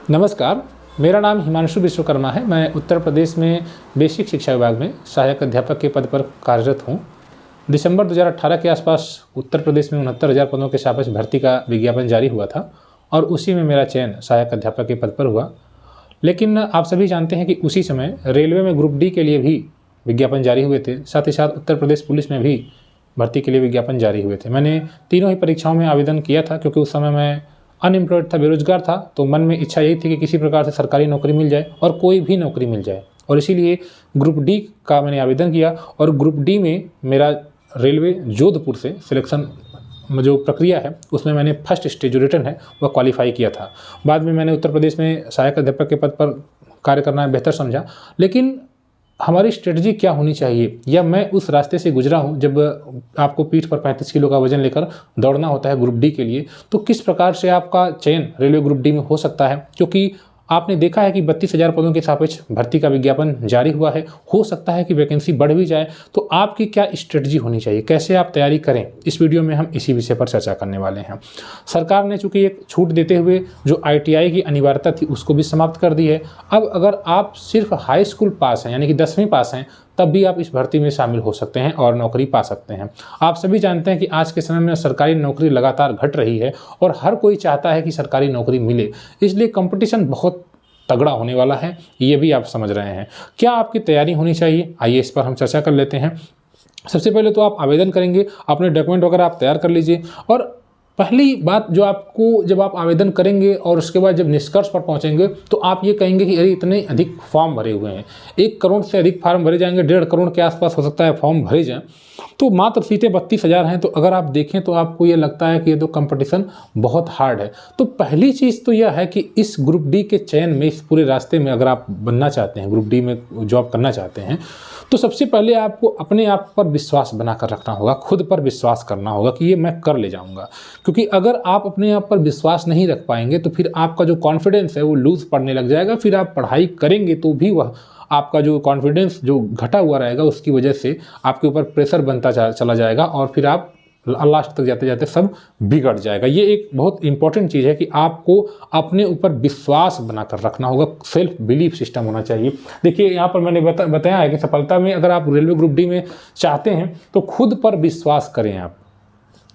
नमस्कार, मेरा नाम हिमांशु विश्वकर्मा है। मैं उत्तर प्रदेश में बेसिक शिक्षा विभाग में सहायक अध्यापक के पद पर कार्यरत हूँ। दिसंबर 2018 के आसपास उत्तर प्रदेश में 69,000 पदों के सापेक्ष भर्ती का विज्ञापन जारी हुआ था और उसी में मेरा चयन सहायक अध्यापक के पद पर हुआ। लेकिन आप सभी जानते हैं कि उसी समय रेलवे में ग्रुप डी के लिए भी विज्ञापन जारी हुए थे। साथ ही साथ उत्तर प्रदेश पुलिस में भी भर्ती के लिए विज्ञापन जारी हुए थे। मैंने तीनों ही परीक्षाओं में आवेदन किया था क्योंकि उस समय मैं अनएम्प्लॉयड था, बेरोजगार था। तो मन में इच्छा यही थी कि किसी प्रकार से सरकारी नौकरी मिल जाए और कोई भी नौकरी मिल जाए, और इसीलिए ग्रुप डी का मैंने आवेदन किया। और ग्रुप डी में मेरा रेलवे जोधपुर से सिलेक्शन जो प्रक्रिया है उसमें मैंने फर्स्ट स्टेज जो रिटर्न है वह क्वालिफाई किया था। बाद में मैंने उत्तर प्रदेश में सहायक अध्यापक के पद पर कार्य करना बेहतर समझा। लेकिन हमारी स्ट्रेटजी क्या होनी चाहिए, या मैं उस रास्ते से गुजरा हूँ जब आपको पीठ पर 35 किलो का वजन लेकर दौड़ना होता है ग्रुप डी के लिए, तो किस प्रकार से आपका चयन रेलवे ग्रुप डी में हो सकता है। क्योंकि आपने देखा है कि 32,000 पदों के सापेक्ष भर्ती का विज्ञापन जारी हुआ है। हो सकता है कि वैकेंसी बढ़ भी जाए, तो आपकी क्या स्ट्रेटजी होनी चाहिए, कैसे आप तैयारी करें, इस वीडियो में हम इसी विषय पर चर्चा करने वाले हैं। सरकार ने चूंकि एक छूट देते हुए जो ITI की अनिवार्यता थी उसको भी समाप्त कर दी है। अब अगर आप सिर्फ हाई स्कूल पास हैं, यानी कि 10वीं पास हैं, तब भी आप इस भर्ती में शामिल हो सकते हैं और नौकरी पा सकते हैं। आप सभी जानते हैं कि आज के समय में सरकारी नौकरी लगातार घट रही है और हर कोई चाहता है कि सरकारी नौकरी मिले, इसलिए कंपटीशन बहुत तगड़ा होने वाला है, ये भी आप समझ रहे हैं। क्या आपकी तैयारी होनी चाहिए, आइए इस पर हम चर्चा कर लेते हैं। सबसे पहले तो आप आवेदन करेंगे, अपने डॉक्यूमेंट वगैरह आप तैयार कर लीजिए। और पहली बात जो आपको, जब आप आवेदन करेंगे और उसके बाद जब निष्कर्ष पर पहुंचेंगे तो आप ये कहेंगे कि अरे इतने अधिक फॉर्म भरे हुए हैं, 1 करोड़ से अधिक फॉर्म भरे जाएंगे, 1.5 करोड़ के आसपास हो सकता है फॉर्म भरे जाएं, तो मात्र सीटें 32,000 हैं। तो अगर आप देखें तो आपको ये लगता है कि ये तो कंपटीशन बहुत हार्ड है। तो पहली चीज़ तो यह है कि इस ग्रुप डी के चयन में, इस पूरे रास्ते में अगर आप बनना चाहते हैं, ग्रुप डी में जॉब करना चाहते हैं, तो सबसे पहले आपको अपने आप पर विश्वास बनाकर रखना होगा, खुद पर विश्वास करना होगा कि ये मैं कर ले जाऊंगा। क्योंकि अगर आप अपने आप पर विश्वास नहीं रख पाएंगे तो फिर आपका जो कॉन्फिडेंस है वो लूज पड़ने लग जाएगा। फिर आप पढ़ाई करेंगे तो भी वह आपका जो कॉन्फिडेंस जो घटा हुआ रहेगा उसकी वजह से आपके ऊपर प्रेशर बनता चला जाएगा और फिर आप लास्ट तक जाते जाते सब बिगड़ जाएगा। ये एक बहुत इंपॉर्टेंट चीज़ है कि आपको अपने ऊपर विश्वास बनाकर रखना होगा, सेल्फ बिलीफ सिस्टम होना चाहिए। देखिए यहाँ पर मैंने बताया है कि सफलता में अगर आप रेलवे ग्रुप डी में चाहते हैं तो खुद पर विश्वास करें। आप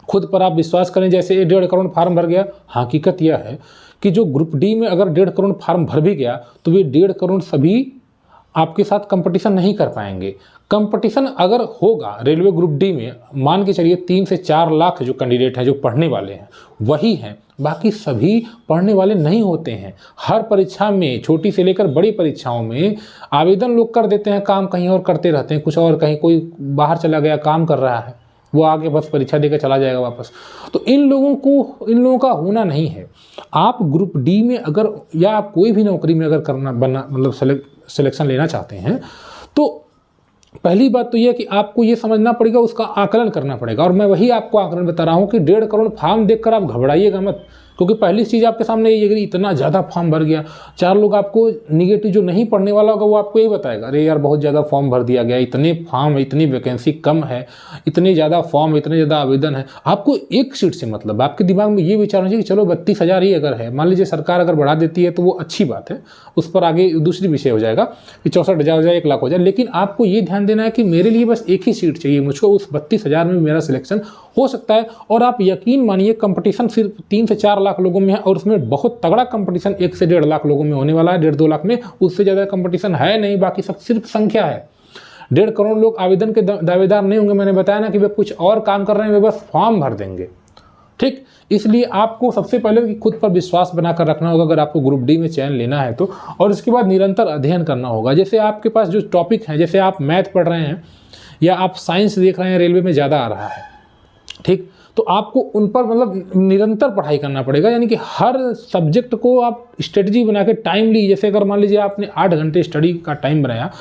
खुद पर आप विश्वास करें। जैसे 1.5 करोड़ फार्म भर गया, हकीकत यह है कि जो ग्रुप डी में अगर 1.5 करोड़ फार्म भर भी गया तो ये 1.5 करोड़ सभी आपके साथ कंपटीशन नहीं कर पाएंगे। कंपटीशन अगर होगा रेलवे ग्रुप डी में, मान के चलिए 3 से 4 लाख जो कैंडिडेट हैं, जो पढ़ने वाले हैं वही हैं, बाकी सभी पढ़ने वाले नहीं होते हैं। हर परीक्षा में, छोटी से लेकर बड़ी परीक्षाओं में आवेदन लोग कर देते हैं, काम कहीं और करते रहते हैं, कुछ और कहीं, कोई बाहर चला गया काम कर रहा है, वो आगे बस परीक्षा देकर चला जाएगा वापस। तो इन लोगों का होना नहीं है। आप ग्रुप डी में अगर, या आप कोई भी नौकरी में अगर बनना मतलब सिलेक्शन लेना चाहते हैं, तो पहली बात तो यह है कि आपको ये समझना पड़ेगा, उसका आकलन करना पड़ेगा। और मैं वही आपको आकलन बता रहा हूँ कि 1.5 करोड़ फॉर्म देखकर आप घबराइएगा मत। क्योंकि पहली चीज़ आपके सामने ये कि इतना ज़्यादा फॉर्म भर गया, 4 लोग आपको निगेटिव, जो नहीं पढ़ने वाला होगा वो आपको यही बताएगा, अरे यार बहुत ज़्यादा फॉर्म भर दिया गया, इतने फॉर्म, इतनी वैकेंसी कम है, इतने ज़्यादा फॉर्म, इतने ज़्यादा आवेदन है। आपको एक सीट से मतलब, आपके दिमाग में ये विचार होना चाहिए कि चलो 32,000 ही अगर है, मान लीजिए सरकार अगर बढ़ा देती है तो वो अच्छी बात है, उस पर आगे दूसरी विषय हो जाएगा कि 64,000 हो जाए, 1 लाख हो जाए। लेकिन आपको ये ध्यान देना है कि मेरे लिए बस एक ही सीट चाहिए, मुझको उस 32,000 में मेरा सिलेक्शन हो सकता है। और आप यकीन मानिए कंपटीशन सिर्फ 3 से 4 लाख लोगों में है, और उसमें बहुत तगड़ा कंपटीशन 1 से 1.5 लाख लोगों में होने वाला है। 1.5-2 लाख में उससे ज़्यादा कंपटीशन है नहीं, बाकी सब सिर्फ संख्या है। 1.5 करोड़ लोग आवेदन के दावेदार नहीं होंगे। मैंने बताया ना कि वे कुछ और काम कर रहे हैं, वे बस फॉर्म भर देंगे, ठीक। इसलिए आपको सबसे पहले खुद पर विश्वास बनाकर रखना होगा अगर आपको ग्रुप डी में चयन लेना है तो। और इसके बाद निरंतर अध्ययन करना होगा। जैसे आपके पास जो टॉपिक हैं, जैसे आप मैथ पढ़ रहे हैं या आप साइंस देख रहे हैं, रेलवे में ज़्यादा आ रहा है, ठीक, तो आपको उन पर मतलब निरंतर पढ़ाई करना पड़ेगा। यानी कि हर सब्जेक्ट को आप स्ट्रेटजी बना के टाइमली, जैसे अगर मान लीजिए आपने 8 घंटे स्टडी का टाइम बनाया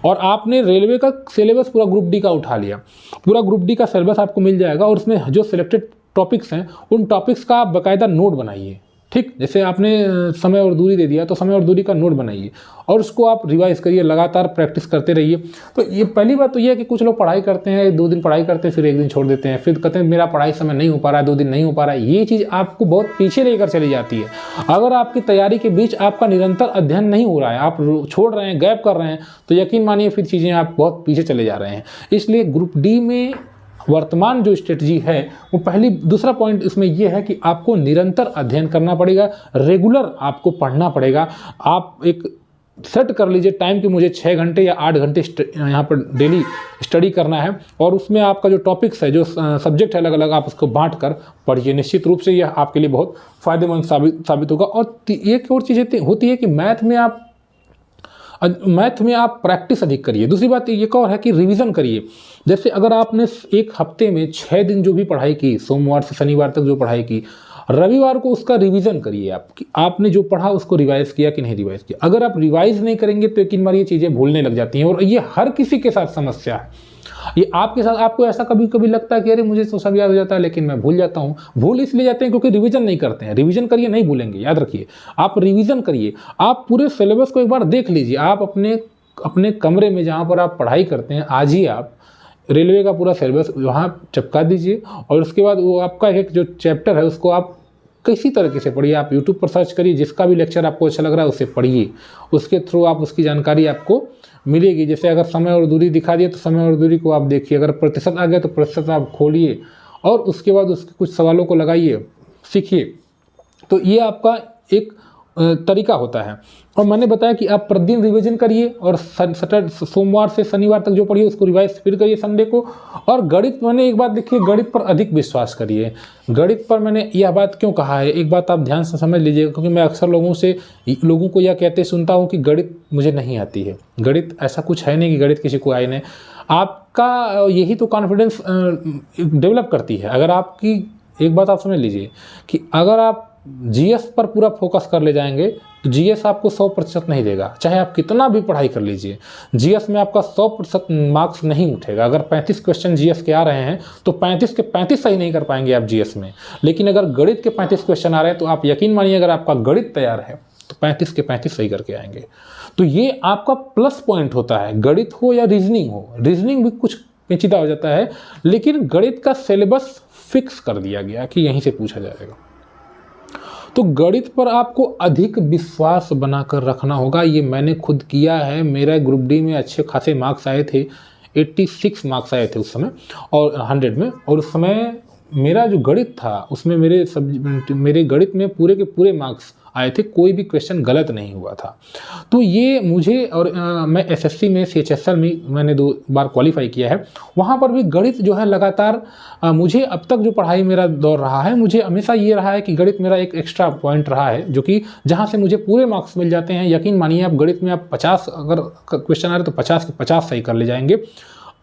और आपने रेलवे का सिलेबस पूरा ग्रुप डी का उठा लिया, पूरा ग्रुप डी का सिलेबस आपको मिल जाएगा और उसमें जो सिलेक्टेड टॉपिक्स हैं उन टॉपिक्स का आप बाकायदा नोट बनाइए। ठीक, जैसे आपने समय और दूरी दे दिया तो समय और दूरी का नोट बनाइए और उसको आप रिवाइज करिए, लगातार प्रैक्टिस करते रहिए। तो ये पहली बात तो ये है कि कुछ लोग पढ़ाई करते हैं, 2 दिन पढ़ाई करते हैं, फिर 1 दिन छोड़ देते हैं, फिर कहते हैं मेरा पढ़ाई समय नहीं हो पा रहा है, 2 दिन नहीं हो पा रहा है। ये चीज़ आपको बहुत पीछे लेकर चली जाती है। अगर आपकी तैयारी के बीच आपका निरंतर अध्ययन नहीं हो रहा है, आप छोड़ रहे हैं, गैप कर रहे हैं, तो यकीन मानिए फिर चीज़ें आप बहुत पीछे चले जा रहे हैं। इसलिए ग्रुप डी में वर्तमान जो स्ट्रेटजी है वो पहली, दूसरा पॉइंट इसमें यह है कि आपको निरंतर अध्ययन करना पड़ेगा, रेगुलर आपको पढ़ना पड़ेगा। आप एक सेट कर लीजिए टाइम कि मुझे 6 घंटे या 8 घंटे यहाँ पर डेली स्टडी करना है और उसमें आपका जो टॉपिक्स है, जो सब्जेक्ट है अलग अलग, आप उसको बांट कर पढ़िए। निश्चित रूप से यह आपके लिए बहुत फ़ायदेमंद साबित होगा। और एक और चीज़ होती है कि मैथ में आप प्रैक्टिस अधिक करिए। दूसरी बात एक और है कि रिवीजन करिए। जैसे अगर आपने एक हफ्ते में 6 दिन जो भी पढ़ाई की, सोमवार से शनिवार तक जो पढ़ाई की, रविवार को उसका रिवीजन करिए। आपने जो पढ़ा उसको रिवाइज किया कि नहीं रिवाइज किया। अगर आप रिवाइज नहीं करेंगे तो यकीन मानिए चीज़ें भूलने लग जाती हैं और ये हर किसी के साथ समस्या है। ये आपके साथ, आपको ऐसा कभी कभी लगता है कि अरे मुझे तो सब याद हो जाता है लेकिन मैं भूल जाता हूँ। भूल इसलिए जाते हैं क्योंकि रिवीजन नहीं करते हैं। रिवीजन करिए, नहीं भूलेंगे, याद रखिए। आप रिवीजन करिए, आप पूरे सिलेबस को एक बार देख लीजिए। आप अपने कमरे में जहाँ पर आप पढ़ाई करते हैं, आज ही आप रेलवे का पूरा सिलेबस वहाँ चिपका दीजिए और उसके बाद वो आपका एक जो चैप्टर है उसको आप किसी तरीके से पढ़िए। आप यूट्यूब पर सर्च करिए, जिसका भी लेक्चर आपको अच्छा लग रहा है उसे पढ़िए। उसके थ्रू आप उसकी जानकारी आपको मिलेगी। जैसे अगर समय और दूरी दिखा दिए तो समय और दूरी को आप देखिए, अगर प्रतिशत आ गया तो प्रतिशत आप खोलिए और उसके बाद उसके कुछ सवालों को लगाइए, सीखिए। तो ये आपका एक तरीका होता है। और मैंने बताया कि आप प्रतिदिन रिवीजन करिए और सोमवार से शनिवार तक जो पढ़िए उसको रिवाइज फिर करिए संडे को। और गणित, मैंने एक बात देखिए, गणित पर अधिक विश्वास करिए। गणित पर मैंने यह बात क्यों कहा है, एक बात आप ध्यान से समझ लीजिएगा, क्योंकि मैं अक्सर लोगों को यह कहते सुनता हूँ कि गणित मुझे नहीं आती है। गणित ऐसा कुछ है नहीं कि गणित किसी को आए नहीं। आपका यही तो कॉन्फिडेंस डेवलप करती है। अगर आपकी, एक बात आप समझ लीजिए कि अगर आप जीएस पर पूरा फोकस कर ले जाएंगे तो जीएस आपको 100% नहीं देगा, चाहे आप कितना भी पढ़ाई कर लीजिए। जीएस में आपका 100% मार्क्स नहीं उठेगा। अगर 35 क्वेश्चन जीएस के आ रहे हैं तो 35 के 35 सही नहीं कर पाएंगे आप जीएस में। लेकिन अगर गणित के 35 क्वेश्चन आ रहे हैं तो आप यकीन मानिए, अगर आपका गणित तैयार है तो 35 के 35 सही करके आएंगे। तो ये आपका प्लस पॉइंट होता है, गणित हो या रीजनिंग हो। रीजनिंग भी कुछ पेचीदा हो जाता है, लेकिन गणित का सिलेबस फिक्स कर दिया गया कि यहीं से पूछा जाएगा। तो गणित पर आपको अधिक विश्वास बनाकर रखना होगा। ये मैंने खुद किया है। मेरा ग्रुप डी में अच्छे खासे मार्क्स आए थे, 86 मार्क्स आए थे उस समय, और 100 में। और उस समय मेरा जो गणित था उसमें मेरे गणित में पूरे के पूरे मार्क्स आए थे, कोई भी क्वेश्चन गलत नहीं हुआ था। तो ये मुझे, और मैं एसएससी में CHSL में मैंने 2 बार क्वालिफाई किया है। वहाँ पर भी गणित जो है लगातार मुझे अब तक जो पढ़ाई मेरा दौर रहा है, मुझे हमेशा ये रहा है कि गणित मेरा एक एक्स्ट्रा पॉइंट रहा है, जो कि जहाँ से मुझे पूरे मार्क्स मिल जाते हैं। यकीन मानिए, आप गणित में आप 50 अगर क्वेश्चन आ रहे तो 50 के 50 सही कर ले जाएंगे।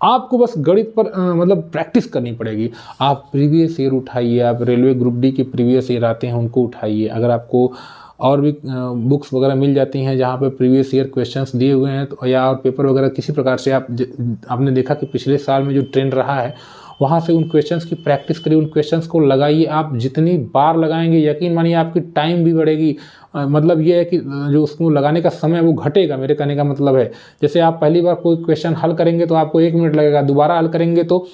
आपको बस गणित पर मतलब प्रैक्टिस करनी पड़ेगी। आप प्रीवियस ईयर उठाइए, आप रेलवे ग्रुप डी के प्रीवियस ईयर आते हैं उनको उठाइए। अगर आपको और भी बुक्स वगैरह मिल जाती हैं जहाँ पे प्रीवियस ईयर क्वेश्चंस दिए हुए हैं, तो या और पेपर वगैरह किसी प्रकार से आपने देखा कि पिछले साल में जो ट्रेंड रहा है, वहाँ से उन क्वेश्चंस की प्रैक्टिस करिए, उन क्वेश्चंस को लगाइए। आप जितनी बार लगाएंगे यकीन मानिए आपकी टाइम भी बढ़ेगी। मतलब ये है कि जो उसको लगाने का समय वो घटेगा। मेरे कहने का मतलब है, जैसे आप पहली बार कोई क्वेश्चन हल करेंगे तो आपको 1 मिनट लगेगा, दोबारा हल करेंगे तो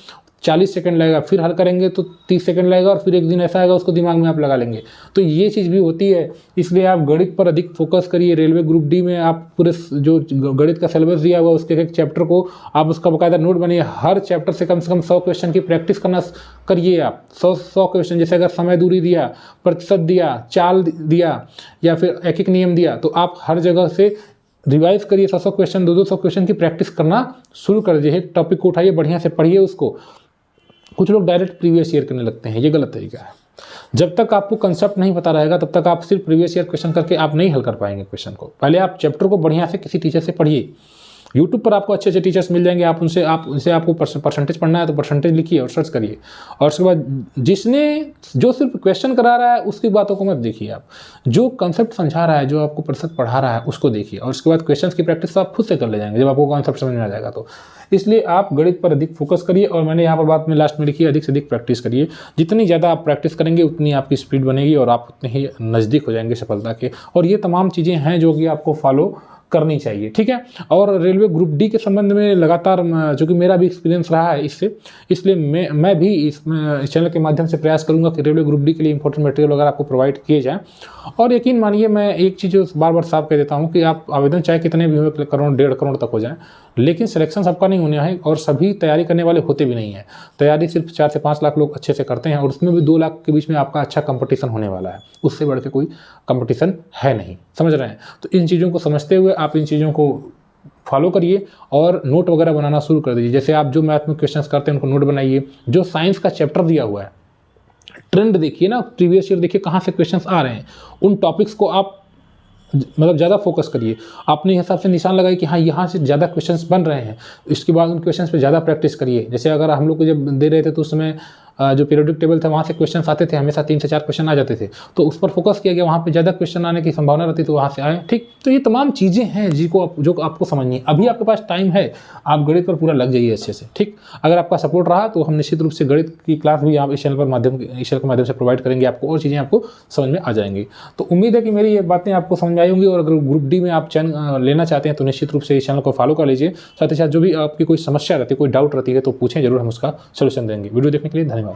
40 सेकंड लगेगा, फिर हल करेंगे तो 30 सेकंड लगेगा, और फिर एक दिन ऐसा आएगा उसको दिमाग में आप लगा लेंगे। तो ये चीज़ भी होती है। इसलिए आप गणित पर अधिक फोकस करिए। रेलवे ग्रुप डी में आप पूरे जो गणित का सिलेबस दिया हुआ उसके एक चैप्टर को आप उसका बाकायदा नोट बनाइए। हर चैप्टर से कम 100 क्वेश्चन की प्रैक्टिस करना करिए। आप 100 क्वेश्चन, जैसे अगर समय दूरी दिया, प्रतिशत दिया, चाल दिया, या फिर एक नियम दिया, तो आप हर जगह से रिवाइज करिए। 100 क्वेश्चन, 200 क्वेश्चन की प्रैक्टिस करना शुरू कर दीजिए। टॉपिक को उठाइए, बढ़िया से पढ़िए उसको। कुछ लोग डायरेक्ट प्रीवियस ईयर करने लगते हैं, ये गलत तरीका है। जब तक आपको कंसेप्ट नहीं पता रहेगा तब तक आप सिर्फ प्रीवियस ईयर क्वेश्चन करके आप नहीं हल कर पाएंगे क्वेश्चन को। पहले आप चैप्टर को बढ़िया से किसी टीचर से पढ़िए, यूट्यूब पर आपको अच्छे अच्छे टीचर्स मिल जाएंगे, उनसे आपको परसेंटेज पढ़ना है तो परसेंटेज लिखिए और सर्च करिए। और उसके बाद जो सिर्फ क्वेश्चन करा रहा है उसकी बातों को मत देखिए, आप जो कंसेप्ट समझा रहा है, जो आपको प्रतिशत पढ़ा रहा है उसको देखिए। और उसके बाद क्वेश्चन की प्रैक्टिस आप खुद से कर ले जाएंगे जब आपको कॉन्सेप्ट समझ में आ जाएगा तो। इसलिए आप गणित पर अधिक फोकस करिए, और मैंने यहाँ पर बात में लास्ट में लिखी है, अधिक से अधिक प्रैक्टिस करिए। जितनी ज़्यादा आप प्रैक्टिस करेंगे उतनी आपकी स्पीड बनेगी और आप उतने ही नज़दीक हो जाएंगे सफलता के। और ये तमाम चीज़ें हैं जो कि आपको फॉलो करनी चाहिए, ठीक है। और रेलवे ग्रुप डी के संबंध में लगातार, चूँकि मेरा भी एक्सपीरियंस रहा है इससे, इसलिए मैं भी इस चैनल के माध्यम से प्रयास करूंगा कि रेलवे ग्रुप डी के लिए इंपॉर्टेंट मटेरियल वगैरह आपको प्रोवाइड किए जाएँ। और यकीन मानिए, मैं एक चीज़ बार बार साफ कह देता हूँ कि आप आवेदन चाहे कितने भी हो, करोड़ 1.5 करोड़ तक हो जाए, लेकिन सिलेक्शन सबका नहीं होना है, और सभी तैयारी करने वाले होते भी नहीं हैं। तैयारी सिर्फ 4 से 5 लाख लोग अच्छे से करते हैं, और उसमें भी 2 लाख के बीच में आपका अच्छा कंपटीशन होने वाला है। उससे बढ़ के कोई कंपटीशन है नहीं, समझ रहे हैं। तो इन चीज़ों को समझते हुए आप इन चीज़ों को फॉलो करिए और नोट वगैरह बनाना शुरू कर दीजिए। जैसे आप जो मैथ में क्वेश्चंस करते हैं उनको नोट बनाइए। जो साइंस का चैप्टर दिया हुआ है, ट्रेंड देखिए ना, प्रीवियस ईयर देखिए कहाँ से क्वेश्चंस आ रहे हैं, उन टॉपिक्स को आप मतलब ज़्यादा फोकस करिए। अपने हिसाब से निशान लगाइए कि हाँ यहाँ से ज़्यादा क्वेश्चंस बन रहे हैं, इसके बाद उन क्वेश्चंस पे ज़्यादा प्रैक्टिस करिए। जैसे अगर हम लोग को जब दे रहे थे तो उस समय जो पीरियोडिक टेबल था वहाँ से क्वेश्चंस आते थे, हमेशा 3 से 4 क्वेश्चन आ जाते थे, तो उस पर फोकस किया गया, वहाँ पे ज़्यादा क्वेश्चन आने की संभावना रहती तो वहाँ से आए, ठीक। तो ये तमाम चीज़ें हैं जो आपको समझनी है। अभी आपके पास टाइम है, आप गणित पर पूरा लग जाइए अच्छे से, ठीक। अगर आपका सपोर्ट रहा तो हम निश्चित रूप से गणित की क्लास भी आप इस चैनल के माध्यम से प्रोवाइड करेंगे आपको, और चीज़ें आपको समझ में आ जाएंगी। तो उम्मीद है कि मेरी ये बातें आपको समझ में आई होंगी। और अगर ग्रुप डी में आप चैनल लेना चाहते हैं तो निश्चित रूप से इस चैनल को फॉलो कर लीजिए। साथ ही साथ जो भी आपकी कोई समस्या रहती है, कोई डाउट रहती है तो पूछें, जरूर हम उसका सलूशन देंगे। वीडियो देखने के लिए धन्यवाद।